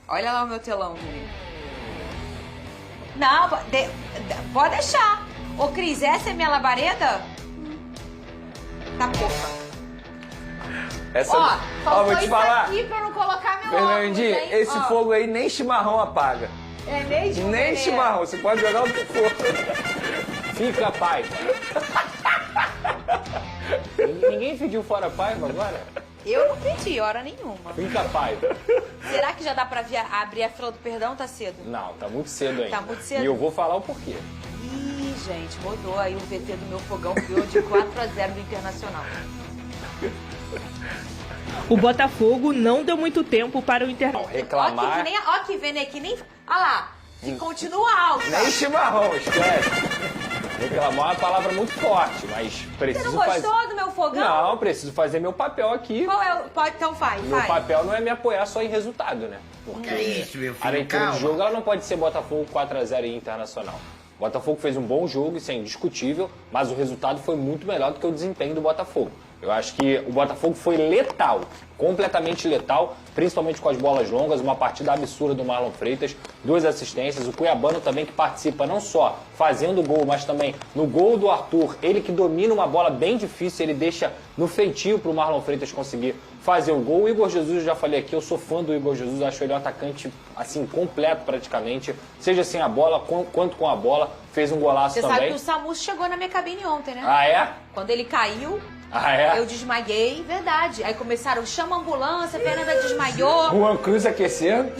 Olha lá o meu telão, Juninho. Não, pode deixar. Ô, Cris, essa é minha labareda? Tá pouca. Essa... Ó, faltou vou te isso falar. aqui pra eu não colocar meu Fernandinho, óculos, hein? esse fogo aí nem chimarrão apaga. É mesmo? Nem chimarrão, você pode jogar o que for. Fica a paiva. Ninguém pediu fora a paiva agora? Eu não pedi hora nenhuma. Fica a paiva. Será que já dá pra abrir a fila do perdão? Tá cedo? Não, tá muito cedo ainda. Tá muito cedo? E eu vou falar o porquê. Ih, gente, mudou aí o VT do meu fogão, ganhou de 4-0 do Internacional. O Botafogo não deu muito tempo para o Internacional. Reclamar... Ó que vem aqui, nem... Olha lá, que continua alto. Nem chimarrão, esquece. Reclamar é uma palavra muito forte, mas preciso Você não gostou do meu fogão? Não, preciso fazer meu papel aqui. Qual é o... Então faz, Meu papel não é me apoiar só em resultado, né? Porque Que isso, meu filho, a leitura calma. de jogo ela não pode ser Botafogo 4-0 em Internacional. O Botafogo fez um bom jogo, isso é indiscutível, mas o resultado foi muito melhor do que o desempenho do Botafogo. Eu acho que o Botafogo foi letal, completamente letal, principalmente com as bolas longas, uma partida absurda do Marlon Freitas, 2 assistências, o Cuiabano também que participa não só fazendo gol, mas também no gol do Arthur, ele que domina uma bola bem difícil, ele deixa no feitio para o Marlon Freitas conseguir fazer o gol. O Igor Jesus, eu já falei aqui, eu sou fã do Igor Jesus, acho ele um atacante assim completo praticamente, seja sem a bola quanto com a bola, fez um golaço também. Você sabe que o Samu chegou na minha cabine ontem, né? Ah, é? Quando ele caiu... Ah, é? Eu desmaiei, verdade. Aí começaram, chama a ambulância, a Fernanda desmaiou. Juan Cruz aquecendo.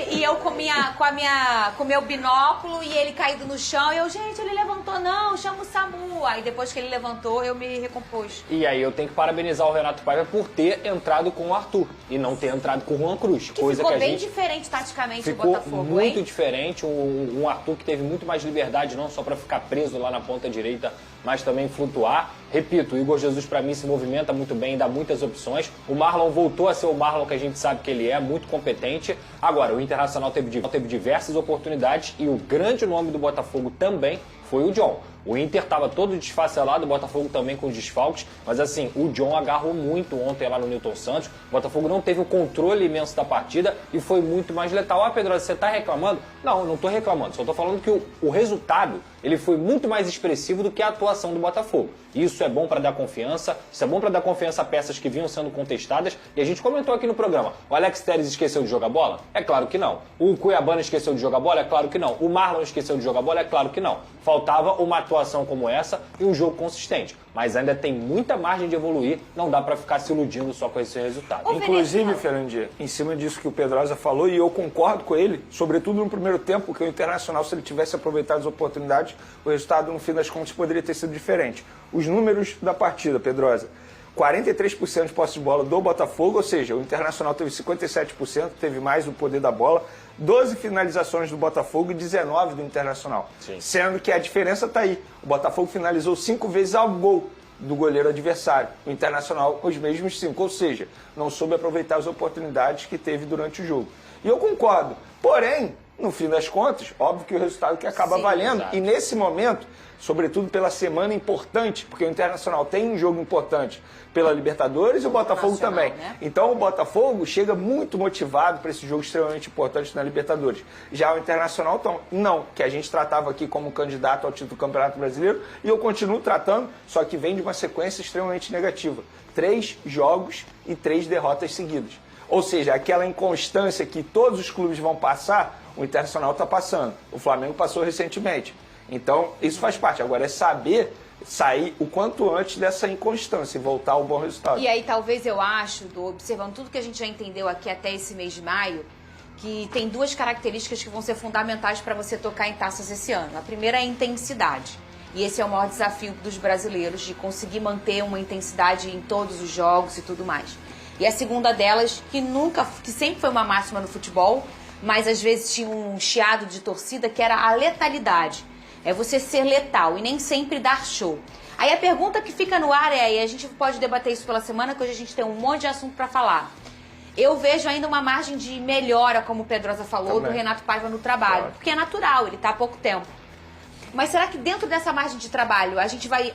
E eu com meu binóculo e ele caído no chão. E eu, gente, ele levantou, não, chama o SAMU. Aí depois que ele levantou, eu me recompus. E aí eu tenho que parabenizar o Renato Paiva por ter entrado com o Arthur e não ter entrado com o Juan Cruz. Que coisa ficou que a bem gente... diferente taticamente Ficou o Botafogo, muito hein? diferente, um Arthur que teve muito mais liberdade, não só para ficar preso lá na ponta direita, mas também flutuar. Repito, o Igor Jesus para mim se movimenta muito bem, dá muitas opções. O Marlon voltou a ser o Marlon que a gente sabe que ele é, muito competente. Agora, o Internacional teve diversas oportunidades e o grande nome do Botafogo também foi o John. O Inter estava todo desfacelado, o Botafogo também com desfalques, mas assim, o John agarrou muito ontem lá no Newton Santos. O Botafogo não teve o controle imenso da partida e foi muito mais letal. Ah, Pedro, você está reclamando? Não, não estou reclamando, só estou falando que o resultado ele foi muito mais expressivo do que a atuação do Botafogo. Isso é bom para dar confiança, isso é bom para dar confiança a peças que vinham sendo contestadas. E a gente comentou aqui no programa, o Alex Telles esqueceu de jogar bola? É claro que não. O Cuiabano esqueceu de jogar bola? É claro que não. O Marlon esqueceu de jogar bola? É claro que não. Faltava uma atuação como essa e um jogo consistente. Mas ainda tem muita margem de evoluir, não dá para ficar se iludindo só com esse resultado. Inclusive, Fernandinho, em cima disso que o Pedrosa falou, e eu concordo com ele, sobretudo no primeiro tempo, que o Internacional, se ele tivesse aproveitado as oportunidades, o resultado, no fim das contas, poderia ter sido diferente. Os números da partida, Pedrosa: 43% de posse de bola do Botafogo, ou seja, o Internacional teve 57%, teve mais o poder da bola, 12 finalizações do Botafogo e 19 do Internacional. Sim. Sendo que a diferença está aí. O Botafogo finalizou 5 vezes ao gol do goleiro adversário. O Internacional, os mesmos 5. Ou seja, não soube aproveitar as oportunidades que teve durante o jogo. E eu concordo. Porém, no fim das contas, óbvio que o resultado que acaba Sim, valendo. exato. E nesse momento, sobretudo pela semana importante, porque o Internacional tem um jogo importante pela Libertadores e o Botafogo Nacional, também. né? Então o Botafogo chega muito motivado para esse jogo extremamente importante na Libertadores. Já o Internacional, então, não, que a gente tratava aqui como candidato ao título do Campeonato Brasileiro, e eu continuo tratando, só que vem de uma sequência extremamente negativa. 3 jogos e 3 derrotas seguidas. Ou seja, aquela inconstância que todos os clubes vão passar, o Internacional está passando. O Flamengo passou recentemente. Então, isso faz parte. Agora, é saber sair o quanto antes dessa inconstância e voltar ao bom resultado. E aí, talvez eu acho, observando tudo que a gente já entendeu aqui até esse mês de maio, que tem 2 características que vão ser fundamentais para você tocar em taças esse ano. A primeira é a intensidade. E esse é o maior desafio dos brasileiros, de conseguir manter uma intensidade em todos os jogos e tudo mais. E a segunda delas, que sempre foi uma máxima no futebol, mas às vezes tinha um chiado de torcida, que era a letalidade. É você ser letal e nem sempre dar show. Aí a pergunta que fica no ar é, e a gente pode debater isso pela semana, que hoje a gente tem um monte de assunto para falar. Eu vejo ainda uma margem de melhora, como o Pedrosa falou, Também. do Renato Paiva no trabalho. Claro. Porque é natural, ele está há pouco tempo. Mas será que dentro dessa margem de trabalho a gente vai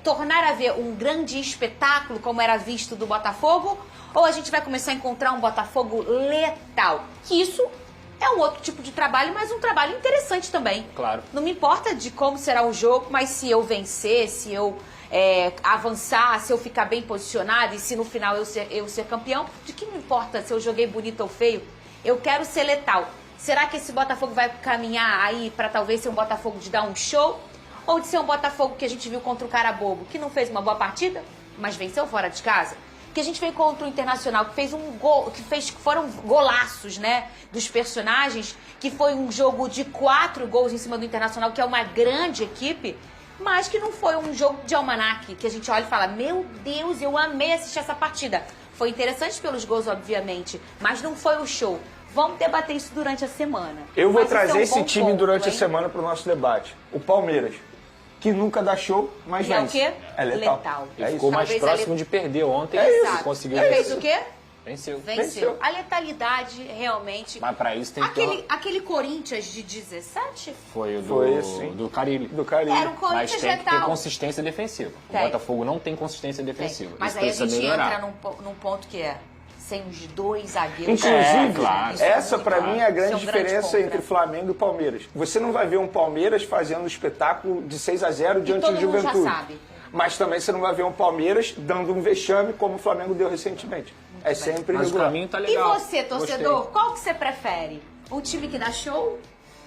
tornar a ver um grande espetáculo como era visto do Botafogo? Ou a gente vai começar a encontrar um Botafogo letal? Que isso é um outro tipo de trabalho, mas um trabalho interessante também. Claro. Não me importa de como será o jogo, mas se eu vencer, se eu avançar, se eu ficar bem posicionado e se no final eu ser campeão, de que me importa se eu joguei bonito ou feio? Eu quero ser letal. Será que esse Botafogo vai caminhar aí para talvez ser um Botafogo de dar um show? Ou de ser um Botafogo que a gente viu contra o Carabobo, que não fez uma boa partida, mas venceu fora de casa? Que a gente veio contra o Internacional, que fez um gol, foram golaços, né, dos personagens, que foi um jogo de 4 gols em cima do Internacional, que é uma grande equipe, mas que não foi um jogo de almanaque, que a gente olha e fala, meu Deus, eu amei assistir essa partida. Foi interessante pelos gols, obviamente, mas não foi o show. Vamos debater isso durante a semana. Eu vou Mas trazer isso é um esse bom time ponto, durante a hein? semana para o nosso debate. O Palmeiras, que nunca dá show, mas E é o vence. quê? É letal. Letal. E É ficou isso. mais Talvez próximo de perder ontem. Exato. E conseguiu E fez vencer. o quê? Venceu. Venceu. A letalidade, realmente... Mas para isso tem que ter... Aquele Corinthians de 17 Foi o Foi, sim. do Carille. Do Carinho. era um Mas Corinthians tem que ter letal. consistência defensiva. Tem. O Botafogo não tem consistência defensiva. Mas Isso aí a precisa gente melhorar. entra num ponto que é sem os 2 zagueiros. Inclusive, claro. Isso é essa muito para claro. mim é a Isso grande um diferença ponto, entre né? Flamengo e Palmeiras. Você não vai ver um Palmeiras fazendo um espetáculo de 6-0 diante todo do mundo já Juventude. sabe. Mas também você não vai ver um Palmeiras dando um vexame como o Flamengo deu recentemente. É sempre Mas o regular. caminho tá E legal. você, torcedor, qual que você prefere? Um time que dá show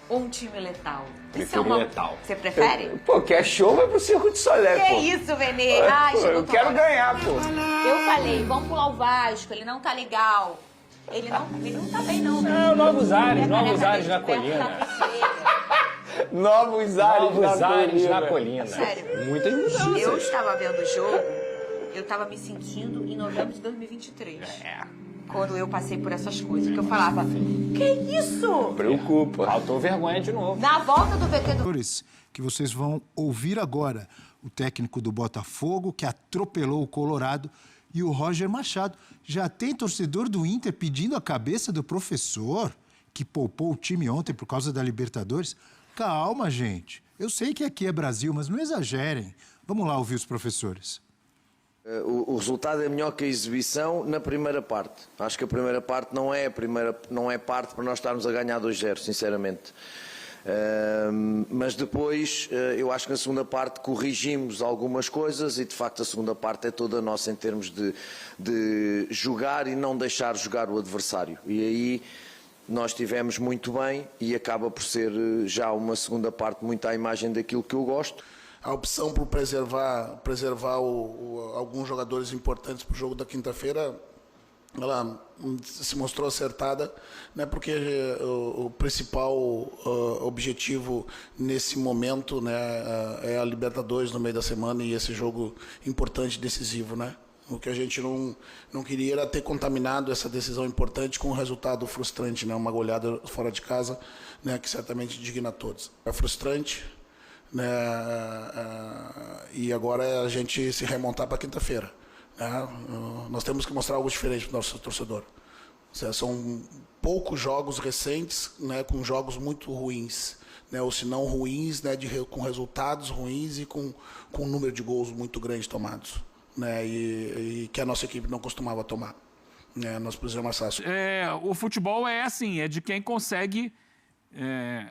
ou um time letal? Prefiro letal. Você prefere? Pô, quer show, vai pro Circo de Solé, Que pô. isso, Venê? Pô, Ai, chegou eu tua quero hora. ganhar, pô. Eu falei, vamos pular o Vasco, ele não tá legal. Ele não tá bem, não. Não, novos ares, Minha novos caneca ares na dele perto colina. da piscina. Novos ares Novos na ares colina. na colina. Sério. Muitas mudanças. Eu estava vendo o jogo, eu estava me sentindo em novembro de 2023. Quando eu passei por essas coisas, que eu falava, que isso? Preocupa. Faltou vergonha de novo. Na volta do VT do... Que vocês vão ouvir agora. O técnico do Botafogo, que atropelou o Colorado, e o Roger Machado. Já tem torcedor do Inter pedindo a cabeça do professor, que poupou o time ontem por causa da Libertadores. Calma, gente. Eu sei que aqui é Brasil, mas não exagerem. Vamos lá ouvir os professores. O resultado é melhor que a exibição na primeira parte. Acho que a primeira parte não é parte para nós estarmos a ganhar 2-0, sinceramente. Mas depois, eu acho que na segunda parte corrigimos algumas coisas e de facto a segunda parte é toda nossa em termos de jogar e não deixar jogar o adversário. E aí nós estivemos muito bem e acaba por ser já uma segunda parte muito à imagem daquilo que eu gosto. A opção por preservar alguns jogadores importantes para o jogo da quinta-feira, ela se mostrou acertada, né, porque o principal objetivo nesse momento, né, é a Libertadores no meio da semana e esse jogo importante, decisivo, né? O que a gente não queria era ter contaminado essa decisão importante com um resultado frustrante, né, uma goleada fora de casa, né, que certamente indigna a todos. É frustrante, né, e agora é a gente se remontar para quinta-feira. Nós temos que mostrar algo diferente para o nosso torcedor. São poucos jogos recentes, né, com jogos muito ruins, né, ou se não ruins, né, com resultados ruins e com um número de gols muito grande tomados, né, e que a nossa equipe não costumava tomar. Né, nós precisamos fácil. O futebol é assim, é de quem consegue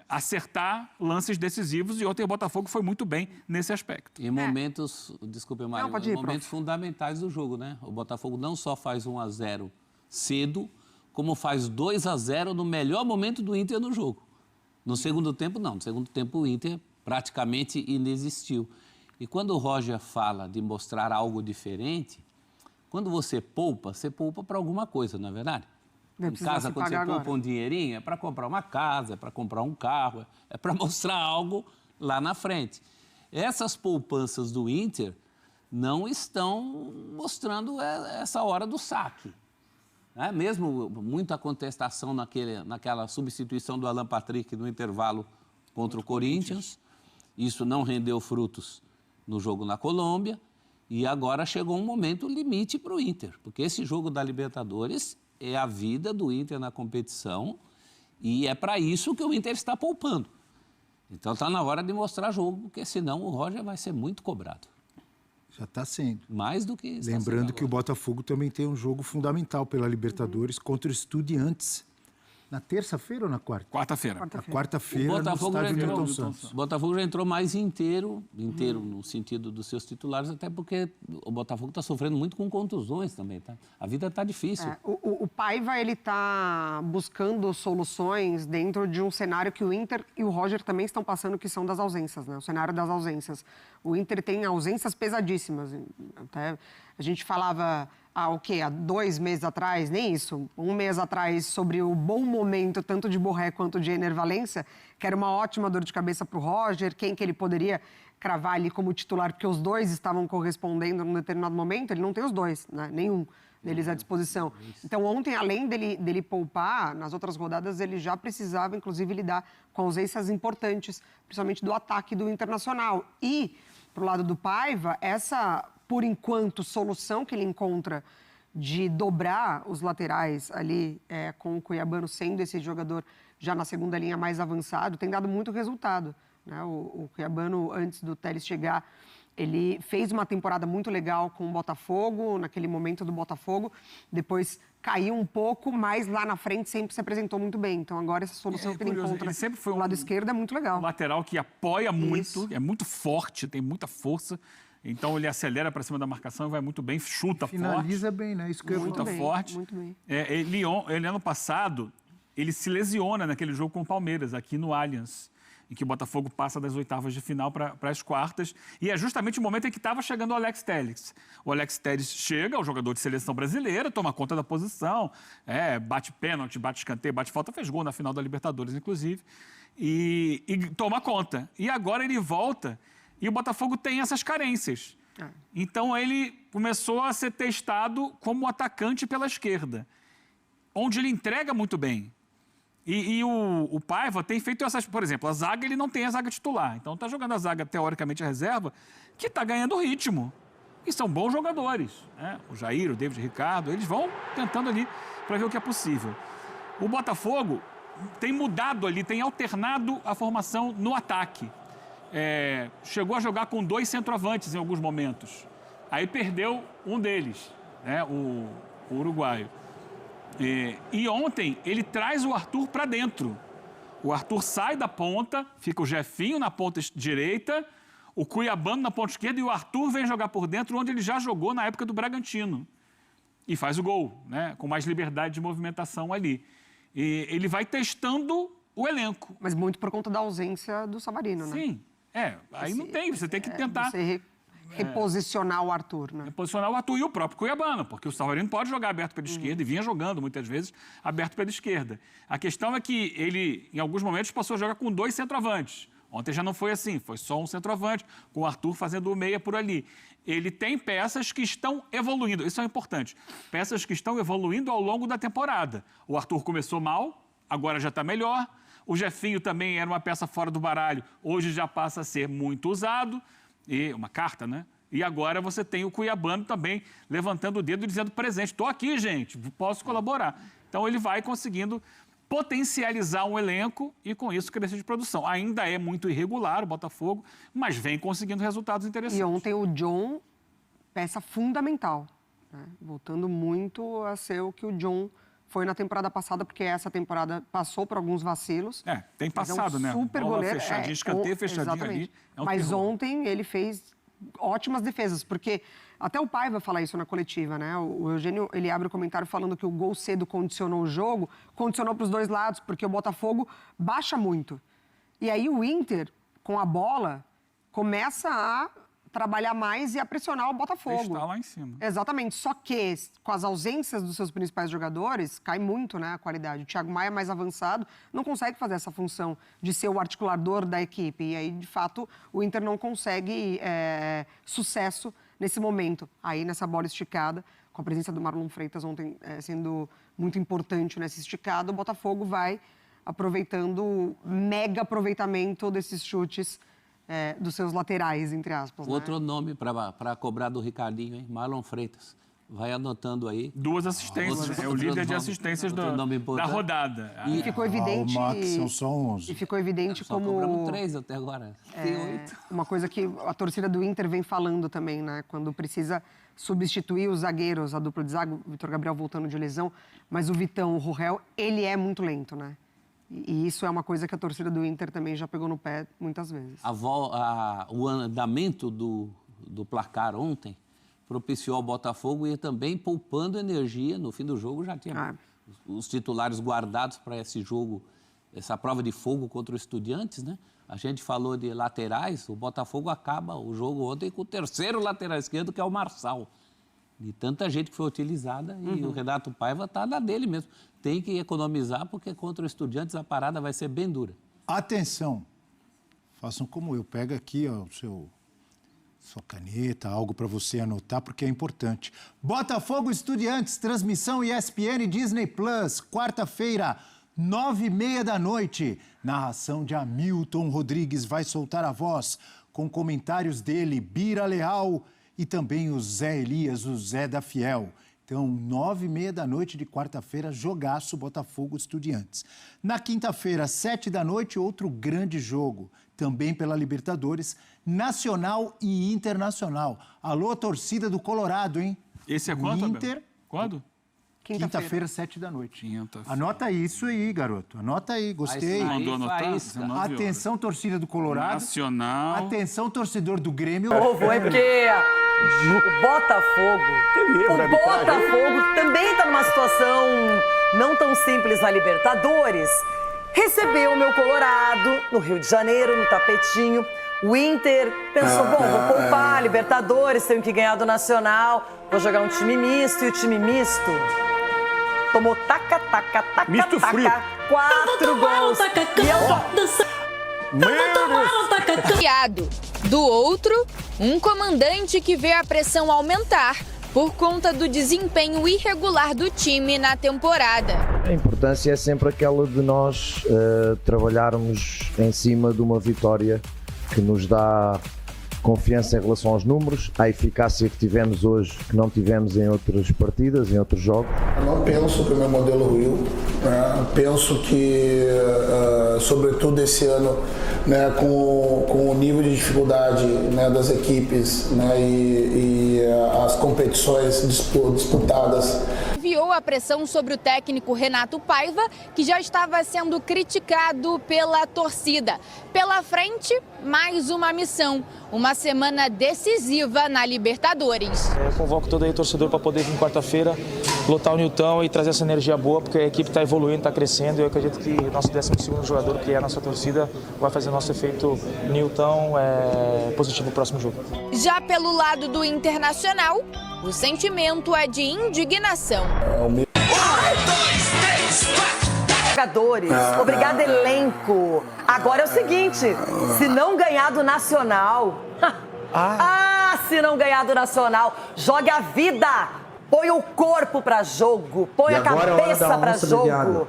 acertar lances decisivos, e ontem o Botafogo foi muito bem nesse aspecto. Em momentos, desculpe, Mário, pode ir, momentos fundamentais do jogo, né? O Botafogo não só faz 1-0 cedo, como faz 2-0 no melhor momento do Inter no jogo. No segundo tempo, não. No segundo tempo, o Inter praticamente inexistiu. E quando o Roger fala de mostrar algo diferente, quando você poupa para alguma coisa, não é verdade? Em casa, quando você poupa um dinheirinho, é para comprar uma casa, é para comprar um carro, é para mostrar algo lá na frente. Essas poupanças do Inter não estão mostrando essa hora do saque. Né? Mesmo muita contestação naquela substituição do Alan Patrick no intervalo contra o Corinthians, isso não rendeu frutos no jogo na Colômbia, e agora chegou um momento limite para o Inter, porque esse jogo da Libertadores é a vida do Inter na competição e é para isso que o Inter está poupando. Então está na hora de mostrar jogo, porque senão o Roger vai ser muito cobrado. Já está sendo. Mais do que está Lembrando sendo que o Botafogo também tem um jogo fundamental pela Libertadores contra o Estudiantes. Na terça-feira ou na quarta? Quarta-feira. Na quarta-feira, O no Botafogo, já estádio entrou, Newton Santos. o Botafogo já entrou mais inteiro no sentido dos seus titulares, até porque o Botafogo está sofrendo muito com contusões também, tá? A vida está difícil. O Paiva, ele está buscando soluções dentro de um cenário que o Inter e o Roger também estão passando, que são das ausências, né? O cenário das ausências. O Inter tem ausências pesadíssimas. Até a gente falava... há 2 meses atrás, nem isso, 1 mês atrás, sobre o bom momento tanto de Borré quanto de Ener Valencia, que era uma ótima dor de cabeça para o Roger, quem que ele poderia cravar ali como titular, porque os dois estavam correspondendo num determinado momento, ele não tem os dois, né? Nenhum deles à disposição. Então, ontem, além dele poupar, nas outras rodadas, ele já precisava, inclusive, lidar com ausências importantes, principalmente do ataque do Internacional. E, pro lado do Paiva, essa... por enquanto, solução que ele encontra de dobrar os laterais ali com o Cuiabano sendo esse jogador já na segunda linha mais avançado, tem dado muito resultado, né? O Cuiabano, antes do Telles chegar, ele fez uma temporada muito legal com o Botafogo, naquele momento do Botafogo, depois caiu um pouco, mas lá na frente sempre se apresentou muito bem. Então agora essa solução que ele encontra ele sempre foi do lado esquerdo é muito legal. Um lateral que apoia muito, Isso. é muito forte, tem muita força. Então ele acelera para cima da marcação e vai muito bem, chuta Finaliza forte. bem, né? Isso que eu Chuta bem, forte. muito bem. Ele ano passado, ele se lesiona naquele jogo com o Palmeiras, aqui no Allianz, em que o Botafogo passa das oitavas de final para as quartas. E é justamente o momento em que estava chegando o Alex Telles. O Alex Telles chega, o jogador de seleção brasileira, toma conta da posição, bate pênalti, bate escanteio, bate falta, fez gol na final da Libertadores, inclusive, e toma conta. E agora ele volta e o Botafogo tem essas carências. Então ele começou a ser testado como atacante pela esquerda, onde ele entrega muito bem. E o Paiva tem feito essas... Por exemplo, a zaga, ele não tem a zaga titular. Então está jogando a zaga, teoricamente, a reserva, que está ganhando ritmo. E são bons jogadores, né? O Jair, o David, o Ricardo, eles vão tentando ali para ver o que é possível. O Botafogo tem mudado ali, tem alternado a formação no ataque. Chegou a jogar com 2 centroavantes em alguns momentos. Aí perdeu um deles, né? O uruguaio. E ontem ele traz o Arthur para dentro. O Arthur sai da ponta, fica o Jefinho na ponta direita, o Cuiabano na ponta esquerda e o Arthur vem jogar por dentro, onde ele já jogou na época do Bragantino. E faz o gol, né? Com mais liberdade de movimentação ali. E ele vai testando o elenco. Mas muito por conta da ausência do Savarino, né? Sim. Aí não tem, você tem que tentar... Você reposicionar o Arthur, né? Reposicionar o Arthur e o próprio Cuiabano, porque o Savarino pode jogar aberto pela esquerda e vinha jogando, muitas vezes, aberto pela esquerda. A questão é que ele, em alguns momentos, passou a jogar com 2 centroavantes. Ontem já não foi assim, foi só um centroavante, com o Arthur fazendo o meia por ali. Ele tem peças que estão evoluindo, isso é importante, peças que estão evoluindo ao longo da temporada. O Arthur começou mal, agora já está melhor. O Jefinho também era uma peça fora do baralho, hoje já passa a ser muito usado, e uma carta, né? E agora você tem o Cuiabano também levantando o dedo e dizendo presente, estou aqui, gente, posso colaborar. Então ele vai conseguindo potencializar um elenco e com isso crescer de produção. Ainda é muito irregular o Botafogo, mas vem conseguindo resultados interessantes. E ontem o John, peça fundamental, né? Voltando muito a ser o que o John foi na temporada passada, porque essa temporada passou por alguns vacilos. Tem passado, né? Super Bola goleiro. Fechadinho, escanteio, fechadinho exatamente. ali. Mas terror. ontem ele fez ótimas defesas, porque até o Paiva fala isso na coletiva, né? O Eugênio, ele abre o comentário falando que o gol cedo condicionou o jogo, condicionou para os dois lados, porque o Botafogo baixa muito. E aí o Inter, com a bola, começa a trabalhar mais e a pressionar o Botafogo. Está lá em cima. Exatamente, só que com as ausências dos seus principais jogadores, cai muito, né, a qualidade. O Thiago Maia, mais avançado, não consegue fazer essa função de ser o articulador da equipe. E aí, de fato, o Inter não consegue sucesso nesse momento. Aí, nessa bola esticada, com a presença do Marlon Freitas ontem sendo muito importante nessa esticada, o Botafogo vai aproveitando, mega aproveitamento desses chutes dos seus laterais, entre aspas. Outro nome para cobrar do Ricardinho, hein? Marlon Freitas. Vai anotando aí. 2 assistências, é o líder de assistências da rodada. E ficou evidente... O Max são só 11. E ficou evidente Só como... cobramos 3 até agora. Tem 8. Uma coisa que a torcida do Inter vem falando também, né? Quando precisa substituir os zagueiros, a dupla de zaga, o Vitor Gabriel voltando de lesão, mas o Vitão, o Rorel, ele é muito lento, né? E isso é uma coisa que a torcida do Inter também já pegou no pé muitas vezes. O andamento do placar ontem propiciou ao Botafogo e também poupando energia. No fim do jogo já tinha os titulares guardados para esse jogo, essa prova de fogo contra os Estudiantes, né? A gente falou de laterais, o Botafogo acaba o jogo ontem com o 3º lateral esquerdo, que é o Marçal. De tanta gente que foi utilizada e o Renato Paiva está na dele mesmo. Tem que economizar, porque contra os Estudiantes a parada vai ser bem dura. Atenção, façam como eu, pega aqui ó, sua caneta, algo para você anotar, porque é importante. Botafogo Estudiantes, transmissão ESPN Disney Plus, quarta-feira, 9h30 da noite. Narração de Hamilton Rodrigues vai soltar a voz, com comentários dele, Bira Leal e também o Zé Elias, o Zé da Fiel. Então, 9h30 da noite de quarta-feira, jogaço Botafogo Estudiantes. Na quinta-feira, 7 da noite, outro grande jogo, também pela Libertadores, nacional e internacional. Alô, torcida do Colorado, hein? Esse é quando, Inter... Abel? Quando? Quinta-feira, 7 da noite. Quinta-feira. Anota isso aí, garoto. Anota aí, gostei. Mandou anotar? Atenção, torcida do Colorado. Nacional. Atenção, torcedor do Grêmio. Ovo, é porque o Botafogo também está numa situação não tão simples na Libertadores. Recebeu o meu Colorado no Rio de Janeiro, no tapetinho. O Inter pensou, bom, vou poupar, Libertadores, tenho que ganhar do Nacional, vou jogar um time misto, e o time misto tomou Misto frio. 4 gols. E eu Do outro, um comandante que vê a pressão aumentar por conta do desempenho irregular do time na temporada. A importância é sempre aquela de nós trabalharmos em cima de uma vitória que nos dá confiança em relação aos números, à eficácia que tivemos hoje, que não tivemos em outras partidas, em outros jogos. Eu não penso que o meu modelo ruiu, né? Penso que, sobretudo esse ano, né, com o nível de dificuldade, né, das equipes, né, e as competições disputadas. Enviou a pressão sobre o técnico Renato Paiva, que já estava sendo criticado pela torcida. Pela frente, mais uma missão, uma semana decisiva na Libertadores. Eu convoco todo aí torcedor para poder vir quarta-feira, lotar o Nilton e trazer essa energia boa, porque a equipe está evoluindo, está crescendo, e eu acredito que o nosso 12º jogador, que é a nossa torcida, vai fazer o nosso efeito Nilton positivo no próximo jogo. Já pelo lado do Internacional, o sentimento é de indignação. Jogadores, obrigado elenco. Agora é o seguinte, se não ganhar do Nacional, se não ganhar do Nacional, jogue a vida, põe o corpo pra jogo, põe a cabeça pra jogo.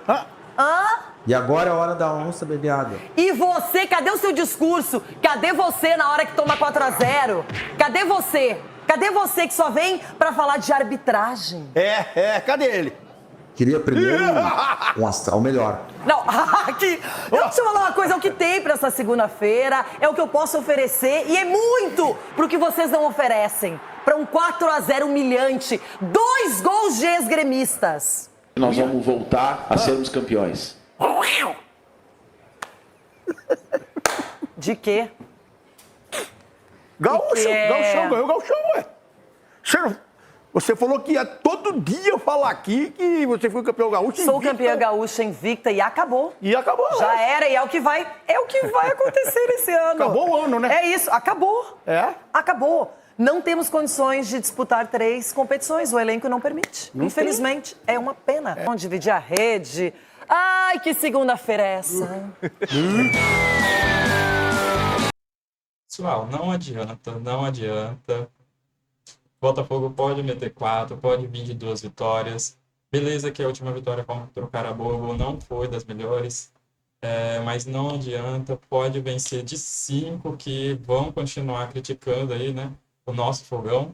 E agora é a hora da onça bebeada. E você, cadê o seu discurso? Cadê você na hora que toma 4-0? Cadê você? Cadê você que só vem pra falar de arbitragem? Cadê ele? Queria primeiro um astral melhor. Não, deixa eu te falar uma coisa, é o que tem pra essa segunda-feira, é o que eu posso oferecer e é muito pro que vocês não oferecem. Pra um 4-0 humilhante, 2 gols de ex-gremistas. Nós vamos voltar a sermos campeões. De quê? Gauchão, ganhou gauchão, ué. Você falou que ia todo dia falar aqui que você foi campeão gaúcho. Sou campeã gaúcha invicta e acabou. E acabou. Já era e é o que vai acontecer esse ano. Acabou o ano, né? É isso, acabou. Acabou. Não temos condições de disputar 3 competições, o elenco não permite. Infelizmente, é uma pena. Vamos dividir a rede. Ai, que segunda-feira é essa? Pessoal, não adianta. Botafogo pode meter 4, pode vir de 2 vitórias. Beleza que a última vitória contra o Carabobo não foi das melhores, mas não adianta. Pode vencer de 5, que vão continuar criticando aí, né, o nosso fogão.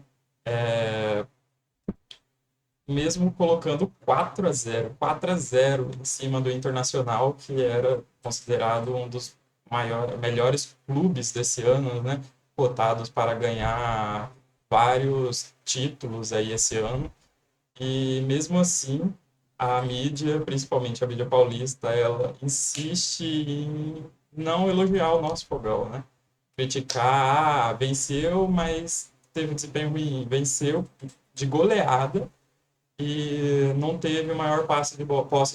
mesmo colocando 4-0 em cima do Internacional, que era considerado um dos melhores clubes desse ano, né? Cotados para ganhar vários títulos aí esse ano. E mesmo assim, a mídia, principalmente a mídia paulista, ela insiste em não elogiar o nosso Fogão, né? Criticar, venceu, mas teve um desempenho ruim, venceu de goleada e não teve o maior posse de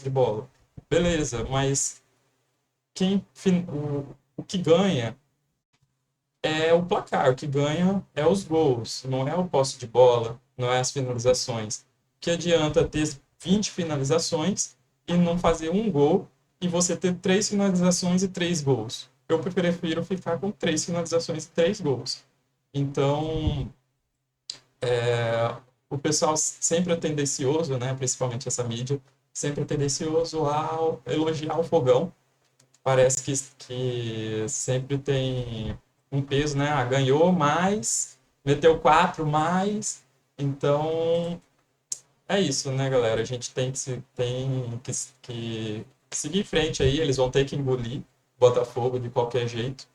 bola. Beleza, mas o que ganha é o placar, o que ganha é os gols, não é o posse de bola, não é as finalizações. Que adianta ter 20 finalizações e não fazer um gol e você ter 3 finalizações e 3 gols. Eu prefiro ficar com 3 finalizações e 3 gols. Então, o pessoal sempre é tendencioso, né, principalmente essa mídia, sempre é tendencioso a elogiar o Fogão. Parece que sempre tem um peso, né? Ganhou mais, meteu 4 mais. Então, é isso, né, galera? A gente tem que seguir em frente aí. Eles vão ter que engolir Botafogo de qualquer jeito.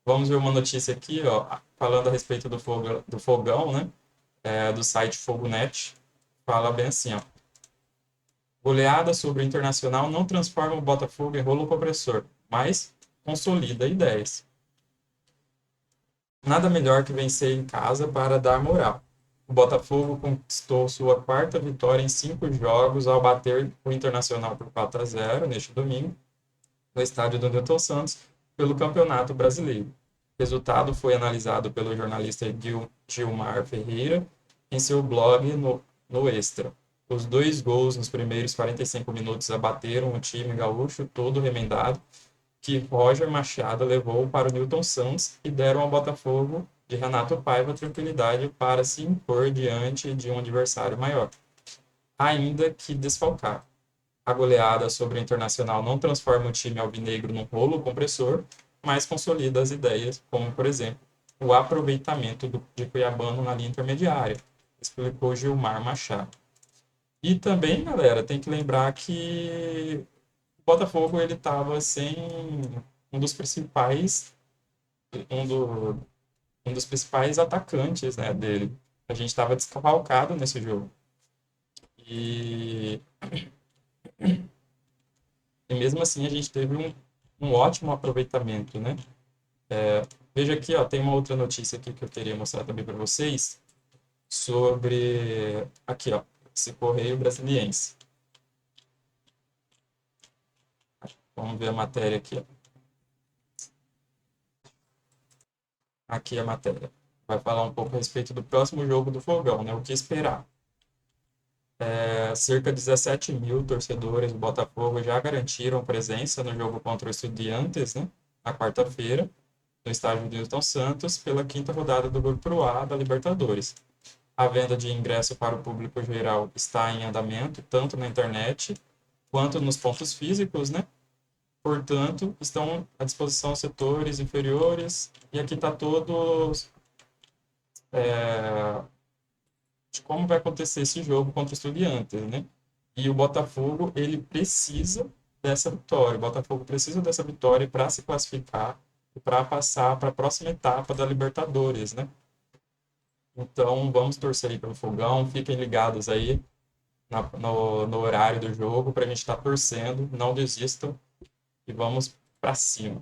Vamos ver uma notícia aqui, ó, falando a respeito do Fogão, né? Do site Fogonet. Fala bem assim, ó. Goleada sobre o Internacional não transforma o Botafogo em rolo compressor, mas consolida ideias. Nada melhor que vencer em casa para dar moral. O Botafogo conquistou sua 4ª vitória em 5 jogos ao bater o Internacional por 4-0 neste domingo, no estádio do Newton Santos, pelo Campeonato Brasileiro. O resultado foi analisado pelo jornalista Gilmar Ferreira em seu blog no Extra. Os 2 gols nos primeiros 45 minutos abateram o time gaúcho todo remendado, que Roger Machado levou para o Newton Santos e deram ao Botafogo de Renato Paiva tranquilidade para se impor diante de um adversário maior, ainda que desfalcado. A goleada sobre o Internacional não transforma o time alvinegro num rolo compressor, mas consolida as ideias, como, por exemplo, o aproveitamento de Cuiabano na linha intermediária, explicou Gilmar Machado. E também, galera, tem que lembrar que o Botafogo ele estava sem um dos principais atacantes, né, dele. A gente estava descalcado nesse jogo. E mesmo assim a gente teve um ótimo aproveitamento, né? Veja aqui, ó, tem uma outra notícia aqui que eu queria mostrar também para vocês sobre aqui, ó, esse Correio Brasiliense. Vamos ver a matéria aqui, ó. Aqui a matéria. Vai falar um pouco a respeito do próximo jogo do Fogão, né? O que esperar. Cerca de 17 mil torcedores do Botafogo já garantiram presença no jogo contra o Estudiantes, né? Na quarta-feira, no estádio do Newton Santos, pela 5ª rodada do Grupo A da Libertadores. A venda de ingresso para o público geral está em andamento, tanto na internet quanto nos pontos físicos, né? Portanto, estão à disposição setores inferiores, e aqui está todos de como vai acontecer esse jogo contra o Estudiantes, né? E o Botafogo, ele precisa dessa vitória. O Botafogo precisa dessa vitória para se classificar e para passar para a próxima etapa da Libertadores, né? Então, vamos torcer aí pelo Fogão, fiquem ligados aí no horário do jogo para a gente estar torcendo, não desistam e vamos para cima.